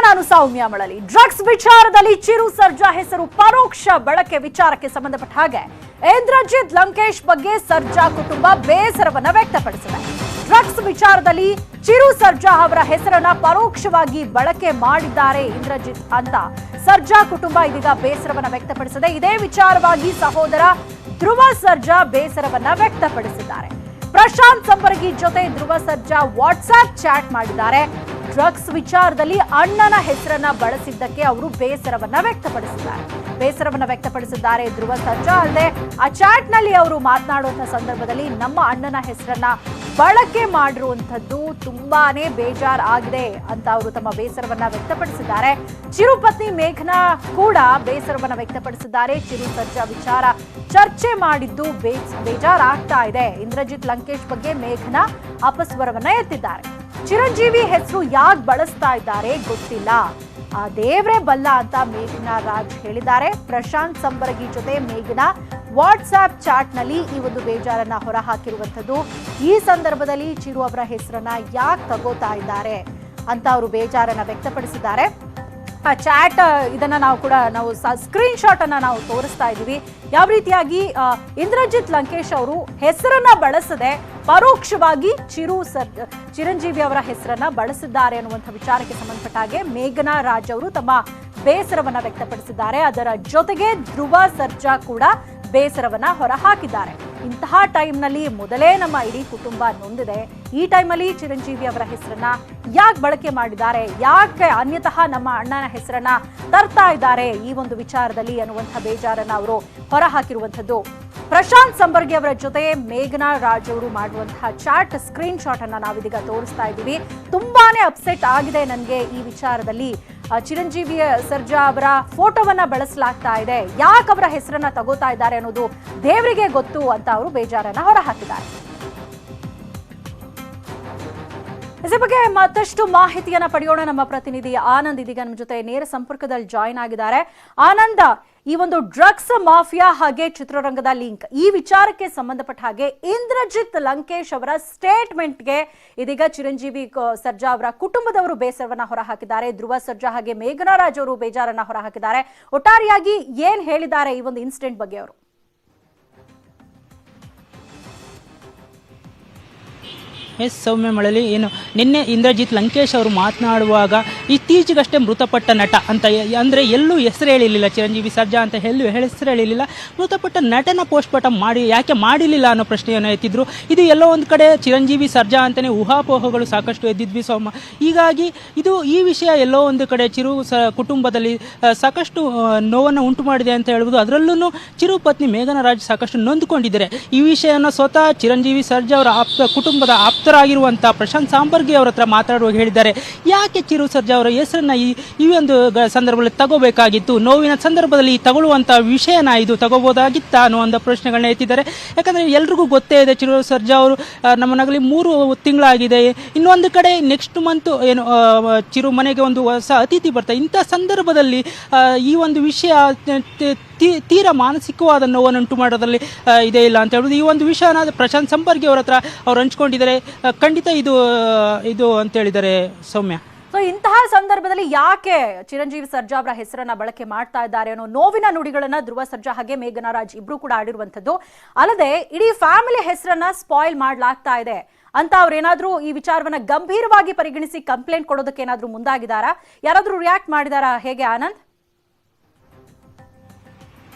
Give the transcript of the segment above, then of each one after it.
ನಾನು ಸೌಮ್ಯ ಮಳಲಿ. ಡ್ರಗ್ಸ್ ವಿಚಾರದಲ್ಲಿ ಚಿರು ಸರ್ಜಾ ಹೆಸರು ಪರೋಕ್ಷ ಬಳಕೆ ವಿಚಾರಕ್ಕೆ ಸಂಬಂಧಪಟ್ಟ ಹಾಗೆ ಇಂದ್ರಜಿತ್ ಲಂಕೇಶ್ ಬಗ್ಗೆ ಸರ್ಜಾ ಕುಟುಂಬ ಬೇಸರವನ್ನ ವ್ಯಕ್ತಪಡಿಸಿದೆ. ಡ್ರಗ್ಸ್ ವಿಚಾರದಲ್ಲಿ ಚಿರು ಸರ್ಜಾ ಅವರ ಹೆಸರನ್ನ ಪರೋಕ್ಷವಾಗಿ ಬಳಕೆ ಮಾಡಿದ್ದಾರೆ ಇಂದ್ರಜಿತ್ ಅಂತ ಸರ್ಜಾ ಕುಟುಂಬ ಇದೀಗ ಬೇಸರವನ್ನ ವ್ಯಕ್ತಪಡಿಸಿದೆ. ಇದೇ ವಿಚಾರವಾಗಿ ಸಹೋದರ ಧ್ರುವ ಸರ್ಜಾ ಬೇಸರವನ್ನ ವ್ಯಕ್ತಪಡಿಸಿದ್ದಾರೆ. ಪ್ರಶಾಂತ್ ಸಂಬರಗಿ ಜೊತೆ ಧ್ರುವ ಸರ್ಜಾ ವಾಟ್ಸ್ಆಪ್ ಚಾಟ್ ಮಾಡಿದ್ದಾರೆ. ಡ್ರಗ್ಸ್ ವಿಚಾರದಲ್ಲಿ ಅಣ್ಣನ ಹೆಸರನ್ನ ಬಳಸಿದ್ದಕ್ಕೆ ಅವರು ಬೇಸರವನ್ನ ವ್ಯಕ್ತಪಡಿಸಿದ್ದಾರೆ ಧ್ರುವ ಸರ್ಜಾ. ಅಲ್ಲದೆ ಆ ಚಾಟ್ ನಲ್ಲಿ ಅವರು ಮಾತನಾಡುವಂತಹ ಸಂದರ್ಭದಲ್ಲಿ ನಮ್ಮ ಅಣ್ಣನ ಹೆಸರನ್ನ ಬಳಕೆ ಮಾಡಿರುವಂತದ್ದು ತುಂಬಾನೇ ಬೇಜಾರ್ ಆಗಿದೆ ಅಂತ ಅವರು ತಮ್ಮ ಬೇಸರವನ್ನ ವ್ಯಕ್ತಪಡಿಸಿದ್ದಾರೆ. ಚಿರುಪತ್ನಿ ಮೇಘನಾ ಕೂಡ ಬೇಸರವನ್ನ ವ್ಯಕ್ತಪಡಿಸಿದ್ದಾರೆ. ಚಿರು ಸರ್ಜಾ ವಿಚಾರ ಚರ್ಚೆ ಮಾಡಿದ್ದು ಬೇಜಾರಾಗ್ತಾ ಇದೆ. ಇಂದ್ರಜಿತ್ ಲಂಕೇಶ್ ಬಗ್ಗೆ ಮೇಘನಾ ಅಪಸ್ವರವನ್ನ ಎತ್ತಿದ್ದಾರೆ. ಚಿರಂಜೀವಿ ಹೆಸರು ಯಾಕೆ ಬಳಸ್ತಾ ಇದ್ದಾರೆ ಗೊತ್ತಿಲ್ಲ, ಆ ದೇವ್ರೇ ಬಲ್ಲ ಅಂತ ಮೇಘನಾ ರಾಜ್ ಹೇಳಿದ್ದಾರೆ. ಪ್ರಶಾಂತ್ ಸಂಬರಗಿ ಜೊತೆ ಮೇಘನಾ ವಾಟ್ಸ್ಆಪ್ ಚಾಟ್ ನಲ್ಲಿ ಈ ಒಂದು ಬೇಜಾರನ್ನ ಹೊರ ಹಾಕಿರುವಂತದ್ದು. ಈ ಸಂದರ್ಭದಲ್ಲಿ ಚಿರು ಅವರ ಹೆಸರನ್ನ ಯಾಕೆ ತಗೋತಾ ಇದ್ದಾರೆ ಅಂತ ಅವರು ಬೇಜಾರನ್ನ ವ್ಯಕ್ತಪಡಿಸಿದ್ದಾರೆ. ಆ ಚಾಟ್ ಇದನ್ನ ನಾವು ಸ್ಕ್ರೀನ್ ಶಾಟ್ ಅನ್ನ ನಾವು ತೋರಿಸ್ತಾ ಇದ್ದೀವಿ. ಯಾವ ರೀತಿಯಾಗಿ ಇಂದ್ರಜಿತ್ ಲಂಕೇಶ್ ಅವರು ಹೆಸರನ್ನ ಬಳಸದೆ ಪರೋಕ್ಷವಾಗಿ ಚಿರಂಜೀವಿ ಅವರ ಹೆಸರನ್ನ ಬಳಸಿದ್ದಾರೆ ಅನ್ನುವಂಥ ವಿಚಾರಕ್ಕೆ ಸಂಬಂಧಪಟ್ಟ ಹಾಗೆ ಮೇಘನಾ ರಾಜ್ ಅವರು ತಮ್ಮ ಬೇಸರವನ್ನ ವ್ಯಕ್ತಪಡಿಸಿದ್ದಾರೆ. ಅದರ ಜೊತೆಗೆ ಧ್ರುವ ಸರ್ಜಾ ಕೂಡ ಬೇಸರವನ್ನ ಹೊರ ಹಾಕಿದ್ದಾರೆ. ಇಂತಹ ಟೈಮ್ನಲ್ಲಿ ಮೊದಲೇ ನಮ್ಮ ಇಡೀ ಕುಟುಂಬ ನೊಂದಿದೆ. ಈ ಟೈಮಲ್ಲಿ ಚಿರಂಜೀವಿ ಅವರ ಹೆಸರನ್ನ ಯಾಕೆ ಬಳಕೆ ಮಾಡಿದ್ದಾರೆ, ಯಾಕೆ ಅನ್ಯತಃ ನಮ್ಮ ಅಣ್ಣನ ಹೆಸರನ್ನ ತರ್ತಾ ಇದ್ದಾರೆ ಈ ಒಂದು ವಿಚಾರದಲ್ಲಿ ಅನ್ನುವಂಥ ಬೇಜಾರನ್ನ ಅವರು ಹೊರ ಹಾಕಿರುವಂಥದ್ದು. ಪ್ರಶಾಂತ್ ಸಂಬರ್ಗಿ ಅವರ ಜೊತೆ ಮೇಘನಾ ರಾಜ್ ಅವರು ಮಾಡುವಂತಹ ಚಾಟ್ ಸ್ಕ್ರೀನ್ ಶಾಟ್ ಅನ್ನ ನಾವಿದೀಗ ತೋರಿಸ್ತಾ ಇದ್ದೀವಿ. ತುಂಬಾನೇ ಅಪ್ಸೆಟ್ ಆಗಿದೆ ನನಗೆ ಈ ವಿಚಾರದಲ್ಲಿ. ಚಿರಂಜೀವಿ ಸರ್ಜಾ ಅವರ ಫೋಟೋವನ್ನ ಬಳಸಲಾಗ್ತಾ ಇದೆ, ಯಾಕೆ ಅವರ ಹೆಸರನ್ನ ತಗೋತಾ ಇದ್ದಾರೆ ಅನ್ನೋದು ದೇವರಿಗೆ ಗೊತ್ತು ಅಂತ ಅವರು ಬೇಜಾರನ್ನ ಹೊರ ಹಾಕಿದ್ದಾರೆ. ಇದ್ರ ಬಗ್ಗೆ ಮತ್ತಷ್ಟು ಮಾಹಿತಿಯನ್ನ ಪಡೆಯೋಣ. ನಮ್ಮ ಪ್ರತಿನಿಧಿ ಆನಂದ್ ಇದೀಗ ನಮ್ಮ ಜೊತೆ ನೇರ ಸಂಪರ್ಕದಲ್ಲಿ ಜಾಯಿನ್ ಆಗಿದ್ದಾರೆ. ಆನಂದ್, ಈ ಒಂದು ಡ್ರಗ್ಸ್ ಮಾಫಿಯಾ ಹಾಗೆ ಚಿತ್ರರಂಗದ ಲಿಂಕ್ ಈ ವಿಚಾರಕ್ಕೆ ಸಂಬಂಧಪಟ್ಟ ಹಾಗೆ ಇಂದ್ರಜಿತ್ ಲಂಕೇಶ್ ಅವರ ಸ್ಟೇಟ್ಮೆಂಟ್ಗೆ ಇದೀಗ ಚಿರಂಜೀವಿ ಸರ್ಜಾ ಅವರ ಕುಟುಂಬದವರು ಬೇಸರವನ್ನ ಹೊರ ಹಾಕಿದ್ದಾರೆ. ಧ್ರುವ ಸರ್ಜಾ ಹಾಗೆ ಮೇಘನಾ ರಾಜ್ ಅವರು ಬೇಜಾರನ್ನ ಹೊರ ಹಾಕಿದ್ದಾರೆ. ಒಟ್ಟಾರೆಯಾಗಿ ಏನ್ ಹೇಳಿದ್ದಾರೆ ಈ ಒಂದು ಇನ್ಸಿಡೆಂಟ್ ಬಗ್ಗೆ ಅವರು? ಸೌಮ್ಯ ಮಳಲಿ, ಏನು ನಿನ್ನೆ ಇಂದ್ರಜಿತ್ ಲಂಕೇಶ್ ಅವರು ಮಾತನಾಡುವಾಗ ಇತ್ತೀಚೆಗಷ್ಟೇ ಮೃತಪಟ್ಟ ನಟ ಅಂತ ಅಂದರೆ ಎಲ್ಲೂ ಹೆಸರು ಹೇಳಿರಲಿಲ್ಲ, ಚಿರಂಜೀವಿ ಸರ್ಜಾ ಅಂತ ಹೆಸರು ಹೇಳಿರಲಿಲ್ಲ. ಮೃತಪಟ್ಟ ನಟನ ಪೋಸ್ಟ್ಮಾರ್ಟಮ್ ಯಾಕೆ ಮಾಡಿರಲಿಲ್ಲ ಅನ್ನೋ ಪ್ರಶ್ನೆಯನ್ನು ಎತ್ತಿದ್ರು. ಇದು ಎಲ್ಲೋ ಒಂದು ಕಡೆ ಚಿರಂಜೀವಿ ಸರ್ಜಾ ಅಂತಲೇ ಊಹಾಪೋಹಗಳು ಸಾಕಷ್ಟು ಎದ್ದಿದ್ವಿ ಸೌಮ್ಯ. ಹೀಗಾಗಿ ಈ ವಿಷಯ ಎಲ್ಲೋ ಒಂದು ಕಡೆ ಚಿರು ಕುಟುಂಬದಲ್ಲಿ ಸಾಕಷ್ಟು ನೋವನ್ನು ಉಂಟು ಮಾಡಿದೆ ಅಂತ ಹೇಳ್ಬೋದು. ಅದರಲ್ಲೂ ಚಿರು ಪತ್ನಿ ಮೇಘನಾ ರಾಜ್ ಸಾಕಷ್ಟು ನೊಂದುಕೊಂಡಿದ್ದಾರೆ. ಈ ವಿಷಯವನ್ನು ಸ್ವತಃ ಚಿರಂಜೀವಿ ಸರ್ಜಾ ಅವರ ಕುಟುಂಬದ ಆಪ್ತರಾಗಿರುವಂಥ ಪ್ರಶಾಂತ್ ಸಂಬರ್ಗಿ ಅವರ ಹತ್ರ ಮಾತಾಡುವಾಗ ಹೇಳಿದ್ದಾರೆ, ಯಾಕೆ ಚಿರು ಸರ್ಜಾ ಅವರ ಹೆಸರನ್ನ ಈ ಒಂದು ಸಂದರ್ಭದಲ್ಲಿ ತಗೋಬೇಕಾಗಿತ್ತು, ನೋವಿನ ಸಂದರ್ಭದಲ್ಲಿ ತಗೊಳ್ಳುವಂಥ ವಿಷಯನ ಇದು ತಗೋಬೋದಾಗಿತ್ತಾ ಅನ್ನೋ ಒಂದು ಪ್ರಶ್ನೆಗಳನ್ನ ಎತ್ತಿದ್ದಾರೆ. ಯಾಕಂದರೆ ಎಲ್ರಿಗೂ ಗೊತ್ತೇ ಇದೆ, ಚಿರು ಸರ್ಜಾ ಅವರು ನಮ್ಮ ನಗಲಿ 3 ತಿಂಗಳಾಗಿದೆ. ಇನ್ನೊಂದು ಕಡೆ ನೆಕ್ಸ್ಟ್ ಮಂತ್ ಚಿರು ಮನೆಗೆ ಒಂದು ಹೊಸ ಅತಿಥಿ ಬರ್ತಾರೆ. ಇಂಥ ಸಂದರ್ಭದಲ್ಲಿ ಈ ಒಂದು ವಿಷಯ ತೀರಾ ಮಾನಸಿಕವಾದ ನೋವನ್ನು ಉಂಟು ಮಾಡೋದ್ರಲ್ಲಿ ಇದೇ ಇಲ್ಲ ಅಂತ ಹೇಳೋದು. ಈ ಒಂದು ವಿಷಯನ ಪ್ರಶಾಂತ್ ಸಂಬರ್ಗಿ ಅವರ ಹತ್ರ ಅವ್ರು ಹಂಚ್ಕೊಂಡಿದ್ದಾರೆ. ಖಂಡಿತ ಇದು ಅಂತ ಹೇಳಿದ್ದಾರೆ ಸೌಮ್ಯ. ಸೊ ಇಂತಹ ಸಂದರ್ಭದಲ್ಲಿ ಯಾಕೆ ಚಿರಂಜೀವಿ ಸರ್ಜಾ ಅವರ ಹೆಸರನ್ನ ಬಳಕೆ ಮಾಡ್ತಾ ಇದ್ದಾರೆ ಅನ್ನೋ ನೋವಿನ ನುಡಿಗಳನ್ನ ಧ್ರುವ ಸರ್ಜಾ ಹಾಗೆ ಮೇಘನಾ ರಾಜ್ ಇಬ್ರು ಕೂಡ ಆಡಿರುವಂತದ್ದು. ಅಲ್ಲದೆ ಇಡೀ ಫ್ಯಾಮಿಲಿ ಹೆಸರನ್ನ ಸ್ಪಾಯಿಲ್ ಮಾಡ್ಲಾಗ್ತಾ ಇದೆ ಅಂತ ಅವ್ರೇನಾದ್ರೂ ಈ ವಿಚಾರವನ್ನ ಗಂಭೀರವಾಗಿ ಪರಿಗಣಿಸಿ ಕಂಪ್ಲೇಂಟ್ ಕೊಡೋದಕ್ಕೆ ಏನಾದ್ರೂ ಮುಂದಾಗಿದ್ದಾರಾ? ಯಾರಾದ್ರೂ ರಿಯಾಕ್ಟ್ ಮಾಡಿದಾರಾ? ಹೇಗೆ ಆನಂದ್?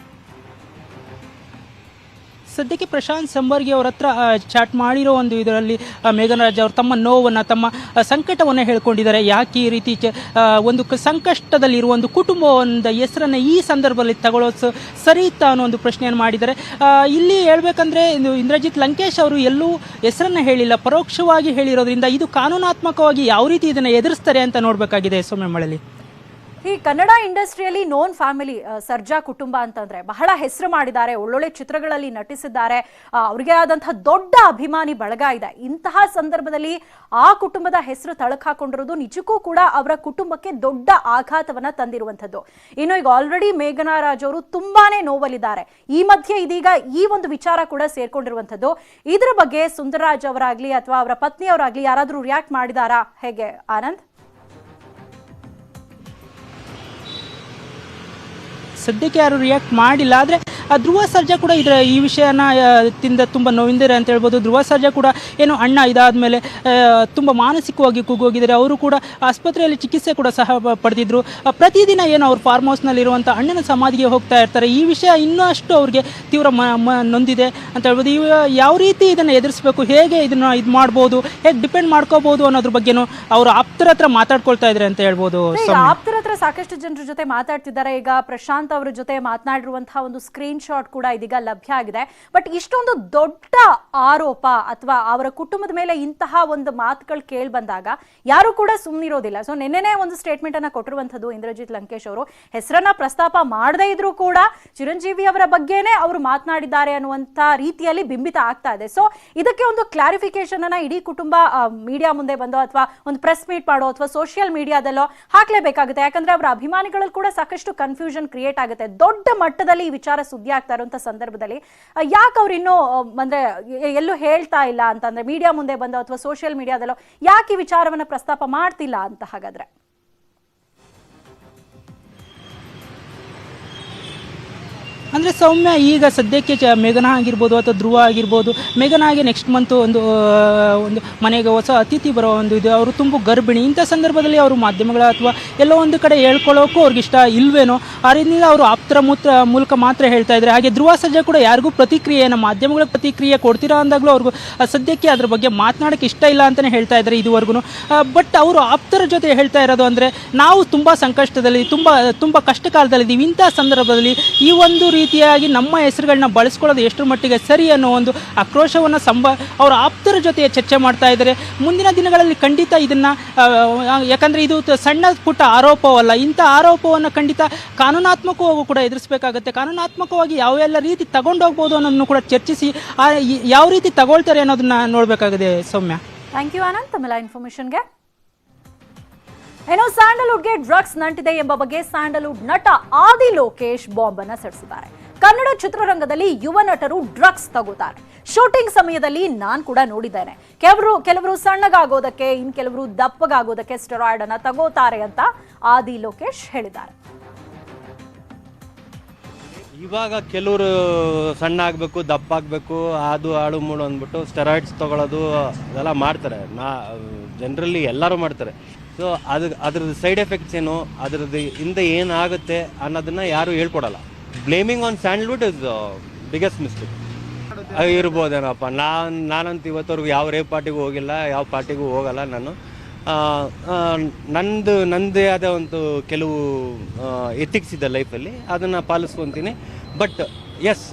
ಸದ್ಯಕ್ಕೆ ಪ್ರಶಾಂತ್ ಸಂಬರ್ಗಿ ಅವರ ಹತ್ರ ಚಾಟ್ ಮಾಡಿರೋ ಒಂದು ಇದರಲ್ಲಿ ಮೇಘನಾ ರಾಜ್ ಅವರು ತಮ್ಮ ನೋವನ್ನು, ತಮ್ಮ ಸಂಕಟವನ್ನು ಹೇಳ್ಕೊಂಡಿದ್ದಾರೆ. ಯಾಕೆ ಈ ರೀತಿ ಒಂದು ಸಂಕಷ್ಟದಲ್ಲಿರುವ ಒಂದು ಕುಟುಂಬದ ಹೆಸರನ್ನು ಈ ಸಂದರ್ಭದಲ್ಲಿ ತಗೊಳ್ಳೋದು ಸರಿ ಇತ್ತಾ ಅನ್ನೋ ಒಂದು ಪ್ರಶ್ನೆಯನ್ನು ಮಾಡಿದ್ದಾರೆ. ಇಲ್ಲಿ ಹೇಳ್ಬೇಕಂದ್ರೆ ಇಂದ್ರಜಿತ್ ಲಂಕೇಶ್ ಅವರು ಎಲ್ಲೂ ಹೆಸರನ್ನು ಹೇಳಿಲ್ಲ, ಪರೋಕ್ಷವಾಗಿ ಹೇಳಿರೋದ್ರಿಂದ ಇದು ಕಾನೂನಾತ್ಮಕವಾಗಿ ಯಾವ ರೀತಿ ಇದನ್ನು ಎದುರಿಸ್ತಾರೆ ಅಂತ ನೋಡಬೇಕಾಗಿದೆ ಸೌಮ್ಯ ಮಳಲಿ. ಈ ಕನ್ನಡ ಇಂಡಸ್ಟ್ರಿಯಲ್ಲಿ ನೋನ್ ಫ್ಯಾಮಿಲಿ ಸರ್ಜಾ ಕುಟುಂಬ ಅಂತಂದ್ರೆ ಬಹಳ ಹೆಸರು ಮಾಡಿದ್ದಾರೆ, ಒಳ್ಳೊಳ್ಳೆ ಚಿತ್ರಗಳಲ್ಲಿ ನಟಿಸಿದ್ದಾರೆ, ಅವ್ರಿಗೆ ಆದಂತಹ ದೊಡ್ಡ ಅಭಿಮಾನಿ ಬಳಗ ಇದೆ. ಇಂತಹ ಸಂದರ್ಭದಲ್ಲಿ ಆ ಕುಟುಂಬದ ಹೆಸರು ತಳಕ್ ಹಾಕೊಂಡಿರೋದು ನಿಜಕ್ಕೂ ಕೂಡ ಅವರ ಕುಟುಂಬಕ್ಕೆ ದೊಡ್ಡ ಆಘಾತವನ್ನ ತಂದಿರುವಂತದ್ದು. ಇನ್ನು ಈಗ ಆಲ್ರೆಡಿ ಮೇಘನಾ ರಾಜ್ ಅವರು ತುಂಬಾನೇ ನೋವಲ್ಲಿದ್ದಾರೆ. ಈ ಮಧ್ಯೆ ಇದೀಗ ಈ ಒಂದು ವಿಚಾರ ಕೂಡ ಸೇರ್ಕೊಂಡಿರುವಂತದ್ದು. ಇದ್ರ ಬಗ್ಗೆ ಸುಂದರರಾಜ್ ಅವರಾಗ್ಲಿ ಅಥವಾ ಅವರ ಪತ್ನಿಯವರಾಗ್ಲಿ ಯಾರಾದ್ರೂ ರಿಯಾಕ್ಟ್ ಮಾಡಿದಾರಾ? ಹೇಗೆ ಆನಂದ್? ಸದ್ಯಕ್ಕೆ ಯಾರು ರಿಯಾಕ್ಟ್ ಮಾಡಿಲ್ಲ. ಆದರೆ ಧ್ರುವ ಸರ್ಜಾ ಕೂಡ ಈ ವಿಷಯನ ತಿಂದ ತುಂಬ ನೋವಿಂದಿದೆ ಅಂತ ಹೇಳ್ಬೋದು. ಧ್ರುವ ಸರ್ಜಾ ಕೂಡ ಏನು ಅಣ್ಣ ಇದಾದಮೇಲೆ ತುಂಬ ಮಾನಸಿಕವಾಗಿ ಕುಗ್ಗೋಗಿದ್ದಾರೆ. ಅವರು ಕೂಡ ಆಸ್ಪತ್ರೆಯಲ್ಲಿ ಚಿಕಿತ್ಸೆ ಕೂಡ ಸಹ ಪಡೆದಿದ್ರು. ಪ್ರತಿದಿನ ಏನು ಅವ್ರು ಫಾರ್ಮ್ ಹೌಸ್ನಲ್ಲಿರುವಂಥ ಅಣ್ಣನ ಸಮಾಧಿಗೆ ಹೋಗ್ತಾ ಇರ್ತಾರೆ. ಈ ವಿಷಯ ಇನ್ನಷ್ಟು ಅವ್ರಿಗೆ ತೀವ್ರ ನೊಂದಿದೆ ಅಂತ ಹೇಳ್ಬೋದು. ಯಾವ ರೀತಿ ಇದನ್ನು ಎದುರಿಸಬೇಕು, ಹೇಗೆ ಇದನ್ನು ಇದು ಮಾಡ್ಬೋದು, ಹೇಗೆ ಡಿಪೆಂಡ್ ಮಾಡ್ಕೋಬೋದು ಅನ್ನೋದ್ರ ಬಗ್ಗೆನೂ ಅವರು ಆಪ್ತರ ಹತ್ರ ಮಾತಾಡ್ಕೊಳ್ತಾ ಇದ್ದಾರೆ ಅಂತ ಹೇಳ್ಬೋದು. ಆಪ್ತರ ಹತ್ರ ಸಾಕಷ್ಟು ಜನರ ಜೊತೆ ಮಾತಾಡ್ತಿದ್ದಾರೆ. ಈಗ ಪ್ರಶಾಂತ್ ಅವರ ಜೊತೆ ಮಾತನಾಡಿರುವಂತಹ ಒಂದು ಸ್ಕ್ರೀನ್ ಶಾಟ್ ಕೂಡ ಇದೀಗ ಲಭ್ಯ ಆಗಿದೆ. ಬಟ್ ಇಷ್ಟೊಂದು ದೊಡ್ಡ ಆರೋಪ ಅಥವಾ ಅವರ ಕುಟುಂಬದ ಮೇಲೆ ಇಂತಹ ಒಂದು ಮಾತುಗಳು ಕೇಳಿ ಬಂದಾಗ ಯಾರು ಕೂಡ ಸುಮ್ಮನಿರೋದಿಲ್ಲ. ಸೊ ನಿನ್ನೆನೇ ಒಂದು ಸ್ಟೇಟ್ಮೆಂಟ್ ಅನ್ನ ಕೊಟ್ಟಿರುವಂತದ್ದು ಇಂದ್ರಜಿತ್ ಲಂಕೇಶ್ ಅವರು. ಹೆಸರನ್ನ ಪ್ರಸ್ತಾಪ ಮಾಡದೇ ಇದ್ರೂ ಕೂಡ ಚಿರಂಜೀವಿ ಅವರ ಬಗ್ಗೆನೇ ಅವರು ಮಾತನಾಡಿದ್ದಾರೆ ಅನ್ನುವಂತ ರೀತಿಯಲ್ಲಿ ಬಿಂಬಿತ ಆಗ್ತಾ ಇದೆ. ಸೊ ಇದಕ್ಕೆ ಒಂದು ಕ್ಲಾರಿಫಿಕೇಶನ್ ಅನ್ನ ಇಡೀ ಕುಟುಂಬ ಮೀಡಿಯಾ ಮುಂದೆ ಬಂದೋ ಅಥವಾ ಒಂದು ಪ್ರೆಸ್ ಮೀಟ್ ಮಾಡೋ ಅಥವಾ ಸೋಷಿಯಲ್ ಮೀಡಿಯಾದಲ್ಲೋ ಹಾಕ್ಲೇಬೇಕಾಗುತ್ತೆ. ಯಾಕಂದ್ರೆ ಅವರ ಅಭಿಮಾನಿಗಳಲ್ಲಿ ಕೂಡ ಸಾಕಷ್ಟು ಕನ್ಫ್ಯೂಷನ್ ಕ್ರಿಯೇಟ್ ಆಗುತ್ತೆ. ದೊಡ್ಡ ಮಟ್ಟದಲ್ಲಿ ಈ ವಿಚಾರ ಸುದ್ದಿ ಆಗ್ತಾ ಇರುವಂತ ಸಂದರ್ಭದಲ್ಲಿ ಯಾಕೆ ಅವ್ರು ಇನ್ನೂ ಅಂದ್ರೆ ಎಲ್ಲೂ ಹೇಳ್ತಾ ಇಲ್ಲ ಅಂತಂದ್ರೆ ಮೀಡಿಯಾ ಮುಂದೆ ಬಂದೋ ಅಥವಾ ಸೋಷಿಯಲ್ ಮೀಡಿಯಾದಲ್ಲೋ ಯಾಕೆ ಈ ವಿಚಾರವನ್ನ ಪ್ರಸ್ತಾಪ ಮಾಡ್ತಿಲ್ಲ ಅಂತ ಹಾಗಾದ್ರೆ? ಅಂದರೆ ಸೌಮ್ಯ ಈಗ ಸದ್ಯಕ್ಕೆ ಮೇಘನಾ ಆಗಿರ್ಬೋದು ಅಥವಾ ಧ್ರುವ ಆಗಿರ್ಬೋದು, ಮೇಘನಾಗೆ ನೆಕ್ಸ್ಟ್ ಮಂತು ಒಂದು ಮನೆಗೆ ಹೊಸ ಅತಿಥಿ ಬರೋ ಒಂದು ಇದು, ಅವರು ತುಂಬ ಗರ್ಭಿಣಿ. ಇಂಥ ಸಂದರ್ಭದಲ್ಲಿ ಅವರು ಮಾಧ್ಯಮಗಳ ಅಥವಾ ಎಲ್ಲೋ ಒಂದು ಕಡೆ ಹೇಳ್ಕೊಳ್ಳೋಕ್ಕೂ ಅವ್ರಿಗೆ ಇಷ್ಟ ಇಲ್ವೇನೋ, ಆ ರೀತಿಯಿಂದ ಅವರು ಆಪ್ತರ ಮೂಲಕ ಮಾತ್ರ ಹೇಳ್ತಾ ಇದ್ದಾರೆ. ಹಾಗೆ ಧ್ರುವ ಸರ್ಜಾ ಕೂಡ ಯಾರಿಗೂ ಪ್ರತಿಕ್ರಿಯೆಯನ್ನು ಮಾಧ್ಯಮಗಳ ಪ್ರತಿಕ್ರಿಯೆ ಕೊಡ್ತೀರಾ ಅಂದಾಗಲೂ ಅವ್ರಿಗೂ ಸದ್ಯಕ್ಕೆ ಅದ್ರ ಬಗ್ಗೆ ಮಾತನಾಡೋಕ್ಕೆ ಇಷ್ಟ ಇಲ್ಲ ಅಂತಲೇ ಹೇಳ್ತಾ ಇದ್ದಾರೆ ಇದುವರೆಗೂ. ಬಟ್ ಅವರು ಆಪ್ತರ ಜೊತೆ ಹೇಳ್ತಾ ಇರೋದು ಅಂದರೆ ನಾವು ತುಂಬ ಸಂಕಷ್ಟದಲ್ಲಿ ತುಂಬ ಕಷ್ಟ ಕಾಲದಲ್ಲಿದ್ದೀವಿ. ಇಂಥ ಸಂದರ್ಭದಲ್ಲಿ ಈ ಒಂದು ರೀತಿಯಾಗಿ ನಮ್ಮ ಹೆಸರುಗಳನ್ನ ಬಳಸ್ಕೊಳ್ಳೋದು ಎಷ್ಟರ ಮಟ್ಟಿಗೆ ಸರಿ ಅನ್ನೋ ಒಂದು ಆಕ್ರೋಶವನ್ನು ಅವರ ಆಪ್ತರ ಜೊತೆ ಚರ್ಚೆ ಮಾಡ್ತಾ ಇದ್ದಾರೆ. ಮುಂದಿನ ದಿನಗಳಲ್ಲಿ ಖಂಡಿತ ಇದನ್ನು, ಯಾಕಂದರೆ ಇದು ಸಣ್ಣ ಪುಟ್ಟ ಆರೋಪವಲ್ಲ, ಇಂಥ ಆರೋಪವನ್ನು ಖಂಡಿತ ಕಾನೂನಾತ್ಮಕವಾಗೂ ಕೂಡ ಎದುರಿಸಬೇಕಾಗುತ್ತೆ. ಕಾನೂನಾತ್ಮಕವಾಗಿ ಯಾವೆಲ್ಲ ರೀತಿ ತಗೊಂಡೋಗ್ಬೋದು ಅನ್ನೋದನ್ನು ಕೂಡ ಚರ್ಚಿಸಿ ಯಾವ ರೀತಿ ತಗೊಳ್ತಾರೆ ಅನ್ನೋದನ್ನ ನೋಡಬೇಕಾಗಿದೆ. ಸೌಮ್ಯ, ಥ್ಯಾಂಕ್ ಯು ಆನಂದ್ ತಮ್ಮೆಲ್ಲ ಇನ್ಫಾರ್ಮೇಶನ್ಗೆ. ಏನೋ ಸ್ಯಾಂಡಲ್ವುಡ್ಗೆ ಡ್ರಗ್ಸ್ ನಂಟಿದೆ ಎಂಬ ಬಗ್ಗೆ ಸ್ಯಾಂಡಲ್ವುಡ್ ನಟ ಆದಿ ಲೋಕೇಶ್ ಬಾಂಬ್ ಅನ್ನ ಸಿಡಿಸಿದ್ದಾರೆ. ಕನ್ನಡ ಚಿತ್ರರಂಗದಲ್ಲಿ ಯುವ ನಟರು ಡ್ರಗ್ಸ್ ತಗೋತಾರೆ. ಶೂಟಿಂಗ್ ಸಮಯದಲ್ಲಿ ನಾನು ಕೂಡ ನೋಡಿದ್ದೇನೆ. ಕೆಲವರು ಸಣ್ಣಗಾಗೋದಕ್ಕೆ, ಇನ್ ಕೆಲವರು ದಪ್ಪಗಾಗೋದಕ್ಕೆ ಸ್ಟೆರಾಯ್ಡ್ ಅನ್ನ ತಗೋತಾರೆ ಅಂತ ಆದಿ ಲೋಕೇಶ್ ಹೇಳಿದ್ದಾರೆ. ಇವಾಗ ಕೆಲವರು ಸಣ್ಣ ಆಗಬೇಕು, ದಪ್ಪ ಆಗಬೇಕು, ಅದು ಆಳು ಮೂಳು ಅಂದ್ಬಿಟ್ಟು ಸ್ಟೆರಾಯ್ಡ್ಸ್ ತೊಗೊಳೋದು ಅದೆಲ್ಲ ಮಾಡ್ತಾರೆ. ಜನರಲಿ ಎಲ್ಲರೂ ಮಾಡ್ತಾರೆ. ಸೊ ಅದ್ರದ್ದು ಸೈಡ್ ಎಫೆಕ್ಟ್ಸ್ ಏನು, ಅದ್ರದ್ದು ಹಿಂದೆ ಏನಾಗುತ್ತೆ ಅನ್ನೋದನ್ನ ಯಾರು ಹೇಳ್ಕೊಡಲ್ಲ. Blaming on Sandalwood is biggest mistake. ಇರ್ಬೋದೇನಪ್ಪ. ನಾನಂತೂ ಇವತ್ತವರೆಗೂ ಯಾವ ರೇವ್ ಪಾರ್ಟಿಗೂ ಹೋಗಿಲ್ಲ, ಯಾವ ಪಾರ್ಟಿಗೂ ಹೋಗಲ್ಲ. ನಾನು ನಂದೇ ಆದ ಒಂದು ಕೆಲವು ಎಥಿಕ್ಸ್ ಇದೆ ಲೈಫಲ್ಲಿ, ಅದನ್ನು ಪಾಲಿಸ್ಕೊತೀನಿ. ಬಟ್ ಎಸ್,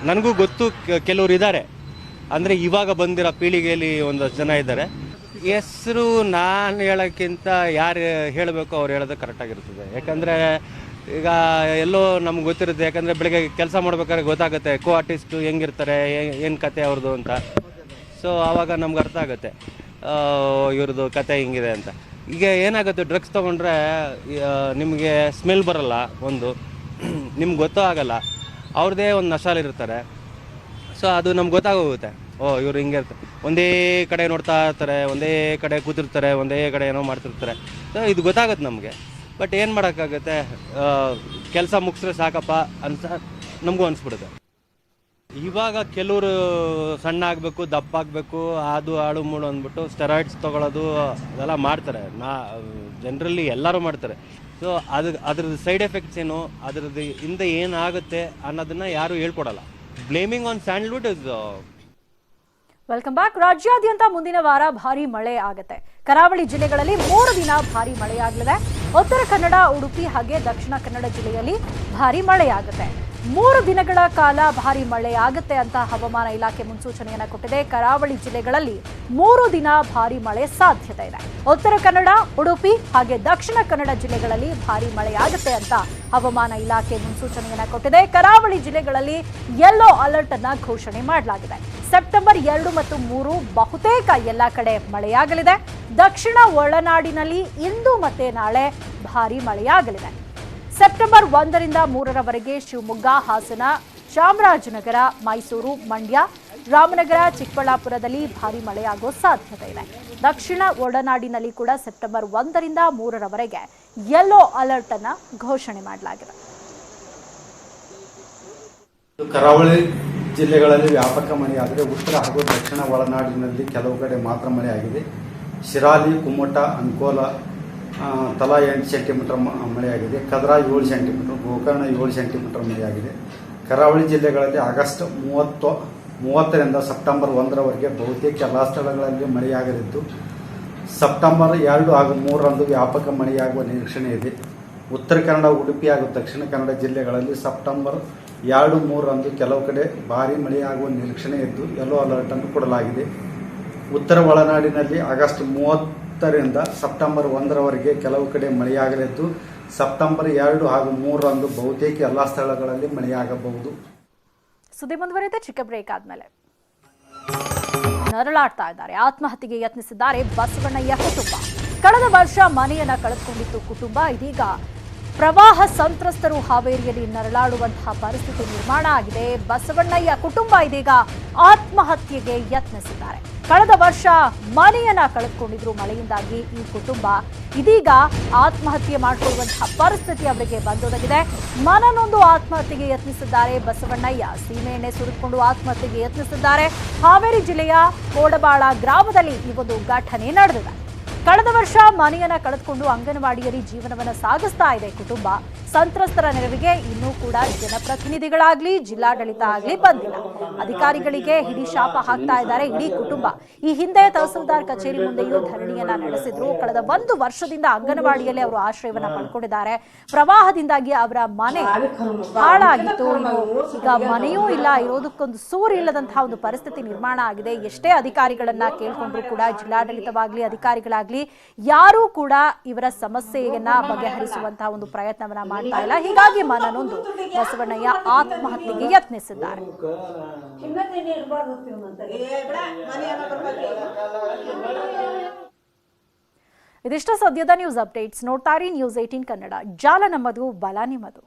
ನನಗೂ ಗೊತ್ತು ಕೆಲವರು ಇದ್ದಾರೆ, ಅಂದರೆ ಇವಾಗ ಬಂದಿರೋ ಪೀಳಿಗೆಯಲ್ಲಿ ಒಂದಷ್ಟು ಜನ ಇದ್ದಾರೆ. ಹೆಸರು ನಾನು ಹೇಳೋಕ್ಕಿಂತ ಯಾರು ಹೇಳಬೇಕು ಅವ್ರು ಹೇಳೋದು ಕರೆಕ್ಟಾಗಿರ್ತದೆ. ಯಾಕಂದರೆ ಈಗ ಎಲ್ಲೋ ನಮ್ಗೆ ಗೊತ್ತಿರುತ್ತೆ. ಯಾಕಂದರೆ ಬೆಳಗ್ಗೆ ಕೆಲಸ ಮಾಡ್ಬೇಕಾದ್ರೆ ಗೊತ್ತಾಗುತ್ತೆ ಕೋ ಆರ್ಟಿಸ್ಟು ಹೆಂಗಿರ್ತಾರೆ, ಏನು ಕತೆ ಅವ್ರದ್ದು ಅಂತ. ಸೊ ಆವಾಗ ನಮ್ಗೆ ಅರ್ಥ ಆಗುತ್ತೆ ಇವ್ರದ್ದು ಕತೆ ಹಿಂಗಿದೆ ಅಂತ. ಈಗ ಏನಾಗುತ್ತೆ, ಡ್ರಗ್ಸ್ ತೊಗೊಂಡ್ರೆ ನಿಮಗೆ ಸ್ಮೆಲ್ ಬರಲ್ಲ, ಒಂದು ನಿಮ್ಗೆ ಗೊತ್ತೂ ಆಗಲ್ಲ, ಅವ್ರದ್ದೇ ಒಂದು ನಶಾಲಿರ್ತಾರೆ. ಸೊ ಅದು ನಮ್ಗೆ ಗೊತ್ತಾಗೋಗುತ್ತೆ, ಓ ಇವ್ರು ಹಿಂಗೆ ಇರ್ತಾರೆ, ಒಂದೇ ಕಡೆ ನೋಡ್ತಾ ಇರ್ತಾರೆ, ಒಂದೇ ಕಡೆ ಕೂತಿರ್ತಾರೆ, ಒಂದೇ ಕಡೆ ಏನೋ ಮಾಡ್ತಿರ್ತಾರೆ. ಸೊ ಇದು ಗೊತ್ತಾಗುತ್ತೆ ನಮಗೆ. ಬಟ್ ಏನು ಮಾಡೋಕ್ಕಾಗುತ್ತೆ, ಕೆಲಸ ಮುಗಿಸ್ರೆ ಸಾಕಪ್ಪ ಅಂತ ನಮಗೂ ಅನಿಸ್ಬಿಡುತ್ತೆ. ಇವಾಗ ಕೆಲವರು ಸಣ್ಣ ಆಗಬೇಕು, ದಪ್ಪ ಆಗಬೇಕು, ಅದು ಆಳು ಮೂಳು ಅಂದ್ಬಿಟ್ಟು ಸ್ಟೆರಾಯ್ಡ್ಸ್ ತೊಗೊಳೋದು ಅದೆಲ್ಲ ಮಾಡ್ತಾರೆ. ಜನರಲಿ ಎಲ್ಲರೂ ಮಾಡ್ತಾರೆ. ಸೊ ಅದ್ರದ್ದು ಸೈಡ್ ಎಫೆಕ್ಟ್ಸ್ ಏನು, ಅದ್ರದ್ದು ಹಿಂದೆ ಏನಾಗುತ್ತೆ ಅನ್ನೋದನ್ನ ಯಾರು ಹೇಳ್ಕೊಡಲ್ಲ. Blaming on Sandalwood is. Welcome back. ರಾಜ್ಯಾದ್ಯಂತ ಮುಂದಿನ ವಾರ ಭಾರಿ ಮಳೆ ಆಗುತ್ತೆ. ಕರಾವಳಿ ಜಿಲ್ಲೆಗಳಲ್ಲಿ 3 ದಿನ ಭಾರಿ ಮಳೆಯಾಗಲಿದೆ. ಉತ್ತರ ಕನ್ನಡ, ಉಡುಪಿ ಹಾಗೆ ದಕ್ಷಿಣ ಕನ್ನಡ ಜಿಲ್ಲೆಯಲ್ಲಿ ಭಾರಿ ಮಳೆಯಾಗುತ್ತೆ. 3 ದಿನಗಳ ಕಾಲ ಭಾರಿ ಮಳೆ ಆಗುತ್ತೆ ಅಂತ ಹವಾಮಾನ ಇಲಾಖೆ ಮುನ್ಸೂಚನೆಯನ್ನ ಕೊಟ್ಟಿದೆ. ಕರಾವಳಿ ಜಿಲ್ಲೆಗಳಲ್ಲಿ 3 ದಿನ ಭಾರಿ ಮಳೆ ಸಾಧ್ಯತೆ ಇದೆ. ಉತ್ತರ ಕನ್ನಡ, ಉಡುಪಿ ಹಾಗೆ ದಕ್ಷಿಣ ಕನ್ನಡ ಜಿಲ್ಲೆಗಳಲ್ಲಿ ಭಾರಿ ಮಳೆ ಆಗುತ್ತೆ ಅಂತ ಹವಾಮಾನ ಇಲಾಖೆ ಮುನ್ಸೂಚನೆಯನ್ನ ಕೊಟ್ಟಿದೆ. ಕರಾವಳಿ ಜಿಲ್ಲೆಗಳಲ್ಲಿ ಯೆಲ್ಲೋ ಅಲರ್ಟ್ ಅನ್ನ ಘೋಷಣೆ ಮಾಡಲಾಗಿದೆ. ಸೆಪ್ಟೆಂಬರ್ 2 ಮತ್ತು 3 ಬಹುತೇಕ ಎಲ್ಲ ಕಡೆ ಮಳೆಯಾಗಲಿದೆ. ದಕ್ಷಿಣ ಒಳನಾಡಿನಲ್ಲಿ ಇಂದು ಮತ್ತೆ ನಾಳೆ ಭಾರಿ ಮಳೆಯಾಗಲಿದೆ. ಸೆಪ್ಟೆಂಬರ್ 1ರಿಂದ 3ರವರೆಗೆ ಶಿವಮೊಗ್ಗ, ಹಾಸನ, ಚಾಮರಾಜನಗರ, ಮೈಸೂರು, ಮಂಡ್ಯ, ರಾಮನಗರ, ಚಿಕ್ಕಬಳ್ಳಾಪುರದಲ್ಲಿ ಭಾರಿ ಮಳೆಯಾಗುವ ಸಾಧ್ಯತೆ ಇದೆ. ದಕ್ಷಿಣ ಒಳನಾಡಿನಲ್ಲಿ ಕೂಡ ಸೆಪ್ಟೆಂಬರ್ 1ರಿಂದ 3ರವರೆಗೆ ಯೆಲ್ಲೋ ಅಲರ್ಟ್ ಅನ್ನ ಘೋಷಣೆ ಮಾಡಲಾಗಿದೆ. ಕರಾವಳಿ ಜಿಲ್ಲೆಗಳಲ್ಲಿ ವ್ಯಾಪಕ ಮಳೆಯಾದರೆ ಉತ್ತರ ಹಾಗೂ ದಕ್ಷಿಣ ಒಳನಾಡಿನಲ್ಲಿ ಕೆಲವು ಕಡೆ ಮಾತ್ರ ಮಳೆಯಾಗಿದೆ. ಶಿರಾಲಿ, ಕುಮಟ, ಅಂಕೋಲ ತಲಾ 8 ಸೆಂಟಿಮೀಟರ್ ಮಳೆಯಾಗಿದೆ. ಕದ್ರಾ 7 ಸೆಂಟಿಮೀಟರ್, ಗೋಕರ್ಣ 7 ಸೆಂಟಿಮೀಟರ್ ಮಳೆಯಾಗಿದೆ. ಕರಾವಳಿ ಜಿಲ್ಲೆಗಳಲ್ಲಿ ಆಗಸ್ಟ್ 30ರಿಂದ ಸೆಪ್ಟೆಂಬರ್ 1ರವರೆಗೆ ಬಹುತೇಕ ಎಲ್ಲ ಸ್ಥಳಗಳಲ್ಲಿ ಮಳೆಯಾಗಲಿದ್ದು ಸೆಪ್ಟೆಂಬರ್ 2 ಹಾಗೂ 3ರಂದು ವ್ಯಾಪಕ ಮಳೆಯಾಗುವ ನಿರೀಕ್ಷಣೆ ಇದೆ. ಉತ್ತರ ಕನ್ನಡ, ಉಡುಪಿ ಹಾಗೂ ದಕ್ಷಿಣ ಕನ್ನಡ ಜಿಲ್ಲೆಗಳಲ್ಲಿ ಸೆಪ್ಟೆಂಬರ್ 2, 3ರಂದು ಕೆಲವು ಕಡೆ ಭಾರೀ ಮಳೆಯಾಗುವ ನಿರೀಕ್ಷಣೆ ಇದ್ದು ಯೆಲ್ಲೋ ಅಲರ್ಟ್ ಅನ್ನು ಕೊಡಲಾಗಿದೆ. ಉತ್ತರ ಒಳನಾಡಿನಲ್ಲಿ ಆಗಸ್ಟ್ 30ರಿಂದ ಸೆಪ್ಟೆಂಬರ್ 1ರವರೆಗೆ ಕೆಲವು ಕಡೆ ಮಳೆಯಾಗಲಿದ್ದು ಸೆಪ್ಟೆಂಬರ್ 2 ಹಾಗೂ 3ರಂದು ಬಹುತೇಕ ಎಲ್ಲ ಸ್ಥಳಗಳಲ್ಲಿ ಮಳೆಯಾಗಬಹುದು. ಸುದ್ದಿ ಮುಂದುವರಿದ ಚಿಕ್ಕ ಬ್ರೇಕ್ ಆದ್ಮೇಲೆ ನರಳಾಡ್ತಾ ಇದ್ದಾರೆ, ಆತ್ಮಹತ್ಯೆಗೆ ಯತ್ನಿಸಿದ್ದಾರೆ ಬಸವಣ್ಣಯ್ಯ ಕುಟುಂಬ. ಕಳೆದ ವರ್ಷ ಮನೆಯನ್ನ ಕಳೆದುಕೊಂಡಿತ್ತು ಕುಟುಂಬ. ಇದೀಗ ಪ್ರವಾಹ ಸಂತ್ರಸ್ತರು ಹಾವೇರಿಯಲ್ಲಿ ನರಳಾಡುವಂತಹ ಪರಿಸ್ಥಿತಿ ನಿರ್ಮಾಣ ಆಗಿದೆ. ಬಸವಣ್ಣಯ್ಯ ಕುಟುಂಬ ಇದೀಗ ಆತ್ಮಹತ್ಯೆಗೆ ಯತ್ನಿಸಿದ್ದಾರೆ. ಕಳೆದ ವರ್ಷ ಮನೆಯನ್ನ ಕಳೆದುಕೊಂಡಿದ್ರು ಮಳೆಯಿಂದಾಗಿ ಈ ಕುಟುಂಬ. ಇದೀಗ ಆತ್ಮಹತ್ಯೆ ಮಾಡಿಕೊಳ್ಳುವಂತಹ ಪರಿಸ್ಥಿತಿ ಅವರಿಗೆ ಬಂದೊದಗಿದೆ. ಮನನೊಂದು ಆತ್ಮಹತ್ಯೆಗೆ ಯತ್ನಿಸಿದ್ದಾರೆ ಬಸವಣ್ಣಯ್ಯ. ಸೀಮೆಎಣ್ಣೆ ಸುರಿದುಕೊಂಡು ಆತ್ಮಹತ್ಯೆಗೆ ಯತ್ನಿಸಿದ್ದಾರೆ. ಹಾವೇರಿ ಜಿಲ್ಲೆಯ ಕೋಡಬಾಳ ಗ್ರಾಮದಲ್ಲಿ ಈ ಒಂದು ಘಟನೆ ನಡೆದಿದೆ. ಕಳೆದ ವರ್ಷ ಮನೆಯನ್ನ ಕಳೆದುಕೊಂಡು ಅಂಗನವಾಡಿಯಲ್ಲಿ ಜೀವನವನ್ನು ಸಾಗಿಸ್ತಾ ಇದೆ ಕುಟುಂಬ. ಸಂತ್ರಸ್ತರ ನೆರವಿಗೆ ಇನ್ನೂ ಕೂಡ ಜನಪ್ರತಿನಿಧಿಗಳಾಗ್ಲಿ ಜಿಲ್ಲಾಡಳಿತ ಆಗ್ಲಿ ಬಂದಿಲ್ಲ. ಅಧಿಕಾರಿಗಳಿಗೆ ಹಿಡಿ ಶಾಪ ಹಾಕ್ತಾ ಇದ್ದಾರೆ ಇಡೀ ಕುಟುಂಬ. ಈ ಹಿಂದೆ ತಹಸೀಲ್ದಾರ್ ಕಚೇರಿ ಮುಂದೆಯೂ ಧರಣಿಯನ್ನ ನಡೆಸಿದ್ರು. ಕಳೆದ 1 ವರ್ಷದಿಂದ ಅಂಗನವಾಡಿಯಲ್ಲಿ ಅವರು ಆಶ್ರಯವನ್ನ ಪಡ್ಕೊಂಡಿದ್ದಾರೆ. ಪ್ರವಾಹದಿಂದಾಗಿ ಅವರ ಮನೆ ಹಾಳಾಗಿತ್ತು. ಈಗ ಮನೆಯೂ ಇಲ್ಲ, ಇರೋದಕ್ಕೊಂದು ಸೂರು ಇಲ್ಲದಂತಹ ಒಂದು ಪರಿಸ್ಥಿತಿ ನಿರ್ಮಾಣ ಆಗಿದೆ. ಎಷ್ಟೇ ಅಧಿಕಾರಿಗಳನ್ನ ಕೇಳ್ಕೊಂಡ್ರು ಕೂಡ ಜಿಲ್ಲಾಡಳಿತವಾಗ್ಲಿ ಅಧಿಕಾರಿಗಳಾಗ್ಲಿ ಯಾರೂ ಕೂಡ ಇವರ ಸಮಸ್ಯೆಯನ್ನ ಬಗೆಹರಿಸುವಂತಹ ಒಂದು ಪ್ರಯತ್ನವನ್ನ ಮಾಡ್ತಾ ಇಲ್ಲ. ಹೀಗಾಗಿ ಮನನೊಂದು ಬಸವಣ್ಣಯ್ಯ ಆತ್ಮಹತ್ಯೆಗೆ ಯತ್ನಿಸಿದ್ದಾರೆ. ಇದಿಷ್ಟು ಸದ್ಯದ ನ್ಯೂಸ್ ಅಪ್ಡೇಟ್ಸ್. ನೋಡ್ತಾ ಇರಿ ನ್ಯೂಸ್ 18 ಕನ್ನಡ. ಜಾಲ ನಮ್ಮದು, ಬಲ ನಿಮ್ಮದು.